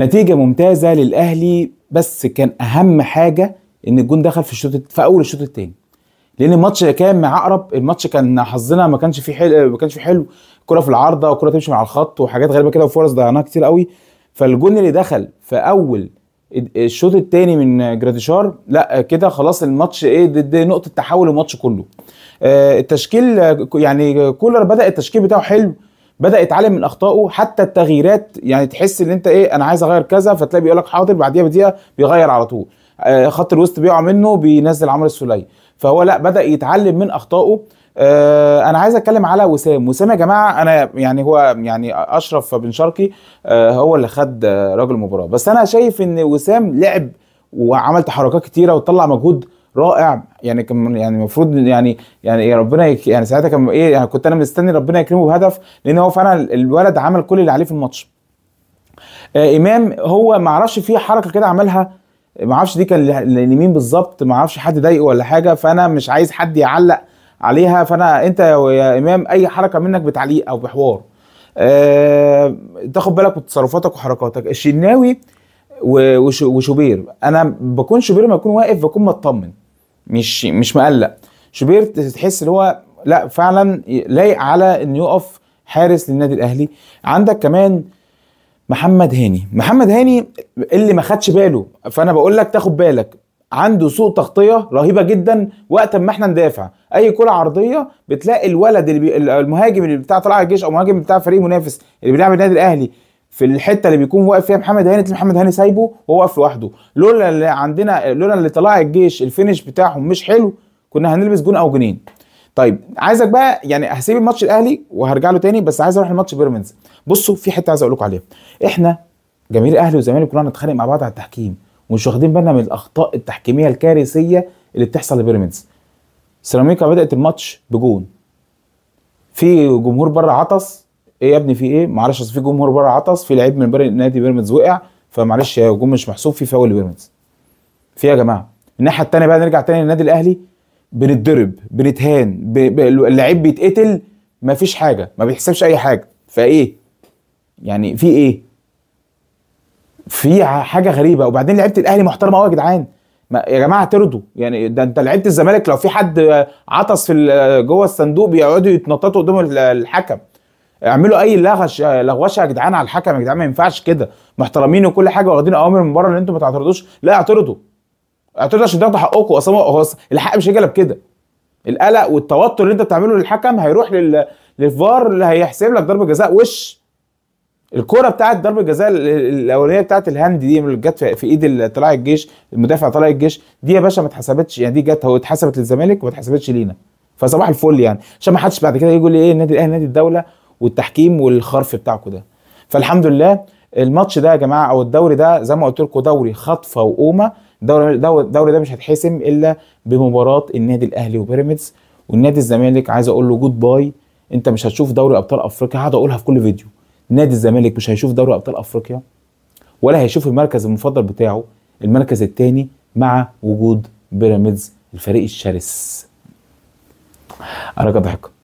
نتيجة ممتازة للأهلي، بس كان أهم حاجة إن الجون دخل في أول الشوط التاني، لأن الماتش كان مع عقرب. الماتش كان حظنا ما كانش فيه حلو، كرة في العارضة وكرة تمشي مع الخط وحاجات غريبة كده وفرص ضيعناها كتير قوي. فالجون اللي دخل في أول الشوط التاني من جراديشار، لا كده خلاص الماتش ايه، دي نقطة تحول الماتش كله. التشكيل يعني كولر بدأ التشكيل بتاعه حلو، بدأ يتعلم من اخطائه. حتى التغييرات يعني تحس ان انت ايه، انا عايز اغير كذا، فتلاقي بيقول لك حاضر، بعديها بدقيقه بيغير على طول. خط الوسط بيقع منه بينزل عمرو السولية. فهو لا، بدأ يتعلم من اخطائه. انا عايز اتكلم على وسام يا جماعه. انا يعني هو يعني اشرف بن شرقي هو اللي خد راجل المباراه، بس انا شايف ان وسام لعب وعمل تحركات كتيره وطلع مجهود رائع. يعني كان يعني المفروض يعني ربنا يعني ساعتها كان ايه، يعني كنت انا مستني ربنا يكرمه بهدف، لان هو فعلا الولد عمل كل اللي عليه في الماتش. امام هو ما اعرفش فيه حركه كده عملها، ما اعرفش دي كان لمين بالظبط، ما اعرفش حد ضايقه ولا حاجه، فانا مش عايز حد يعلق عليها. فانا انت يا امام اي حركه منك بتعليق او بحوار، تاخد بالك من تصرفاتك وحركاتك. الشناوي وشوبير، انا بكون شوبير ما يكون واقف بكون مطمن، مش مقلق. شوبير تحس ان هو لا فعلا لايق على انه يقف حارس للنادي الاهلي. عندك كمان محمد هاني اللي ما خدش باله، فانا بقول لك تاخد بالك. عنده سوء تغطيه رهيبه جدا وقت ما احنا ندافع اي كره عرضيه، بتلاقي الولد المهاجم اللي بتاع طلائع الجيش او مهاجم بتاع فريق منافس اللي بيلعب النادي الاهلي، في الحته اللي بيكون واقف فيها محمد هاني، تلاقي محمد هاني سايبه وهو واقف لوحده. لولا اللي طلائع الجيش الفينش بتاعهم مش حلو، كنا هنلبس جون او جونين. طيب عايزك بقى، يعني هسيب الماتش الاهلي وهرجع له تاني، بس عايز اروح الماتش بيراميدز. بصوا في حته عايز اقول لكم عليها. احنا جماهير الاهلي والزمالك كلنا بنتخانق مع بعض على التحكيم، ومش واخدين بالنا من الاخطاء التحكيميه الكارثيه اللي بتحصل لبيراميدز. سيراميكا بدات الماتش بجون، في جمهور بره عطس. ايه يا ابني في ايه؟ معلش اصل في جمهور بره عطس، في لعيب من نادي بيراميدز وقع، فمعلش يا جون مش محسوب، في فاول لبيراميدز. في يا جماعه الناحيه الثانيه بقى، نرجع تاني للنادي الاهلي، بنتضرب بنتهان اللعيب بيتقتل، مفيش حاجه، ما بيحسبش اي حاجه. فايه يعني في ايه؟ في حاجه غريبه. وبعدين لعيبه الاهلي محترمه قوي يا جدعان، يا جماعه ترضوا يعني. ده انت لعيبه الزمالك لو في حد عطس في جوه الصندوق بيقعدوا يتنططوا قدام الحكم. اعملوا اي لغوشه يا جدعان على الحكم يا جدعان، ما ينفعش كده. محترمين وكل حاجه، واخدين اوامر من بره ان انتوا ما تعترضوش. لا اعترضوا، اعترضوا عشان تاخدوا حقكم. اصلا هو الحق مش هيجي الا بكده. القلق والتوتر اللي انت بتعمله للحكم هيروح للفار اللي هيحسب لك ضربه جزاء. الكرة بتاعت ضربة الجزاء الاولانيه بتاعت الهاند دي اللي جت في ايد طلائع الجيش، المدافع طلائع الجيش دي يا باشا ما اتحسبتش، يعني دي جت هو اتحسبت للزمالك وما اتحسبتش لينا. فصباح الفل يعني، عشان ما حدش بعد كده يقول لي ايه النادي الاهلي نادي الدوله والتحكيم والخرف بتاعكم ده. فالحمد لله الماتش ده يا جماعه او الدوري ده زي ما قلت لكم دوري خطفه وقومه. الدوري ده مش هيتحسم الا بمباراه النادي الاهلي وبيراميدز. والنادي الزمالك عايز اقول له جود باي، انت مش هتشوف دوري ابطال افريقيا. هقعد اقولها في كل فيديو، نادي الزمالك مش هيشوف دوري ابطال افريقيا، ولا هيشوف المركز المفضل بتاعه المركز الثاني مع وجود بيراميدز الفريق الشرس. انا ضحك.